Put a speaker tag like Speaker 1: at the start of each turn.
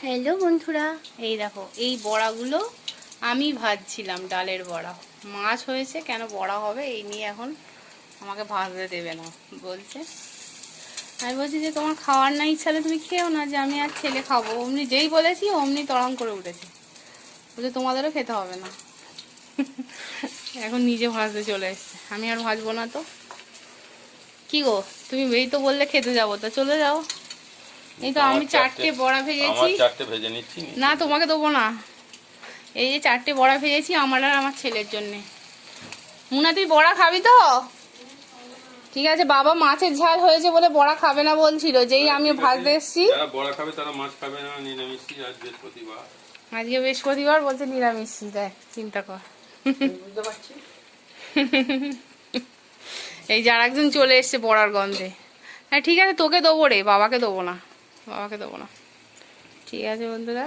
Speaker 1: Hello বন্ধুরা, এই দেখো এই বড়াগুলো আমি ভাজছিলাম, ডালের বড়া। মাছ হয়েছে, কেন বড়া হবে এই নিয়ে এখন আমাকে ভাজতে দেবে না বলছে। আমি বলছি যে তোমার খাওয়ার না ইচ্ছা হলে তুমি খেও না, যে আমি আর ছেলে খাবো। অমনি যেই বলেছি অমনি তড়াং করে উঠেছে, বলছে তোমাদেরও খেতে হবে না। এখন নিজে ভাজতে চলে এসছে, আমি আর ভাজবো না। তো কি গো, তুমি এই তো বললে খেতে যাবো, তো চলে যাও। এই তো আমি 4টে বড়া ভেজেছি। না, তোমাকে দেবো না। এই যে 4টে বড়া ভেজেছি আমার আর আমার ছেলের জন্য। মুনা, তুই বড়া খাবি তো? ঠিক আছে, বাবা মাছের ঝাল হয়েছে বলে বড়া খাবে না বলছিল, যেই আমি ভাজতে এসছি।
Speaker 2: বড়া খাবে তারা মাছ খাবে না, নিরামিষই। আজ বৃহস্পতিবার,
Speaker 1: আজকে বৃহস্পতিবার বলছে নিরামিষই। দেখ, চিন্তা কর।
Speaker 3: বুঝতে পারছি।
Speaker 1: এই যার একজন চলে এসছে বড়ার গন্ধে। হ্যাঁ ঠিক আছে, তোকে দেবো রে, বাবাকে দেবো না, বাবাকে দেবো না। ঠিক আছে বন্ধুরা।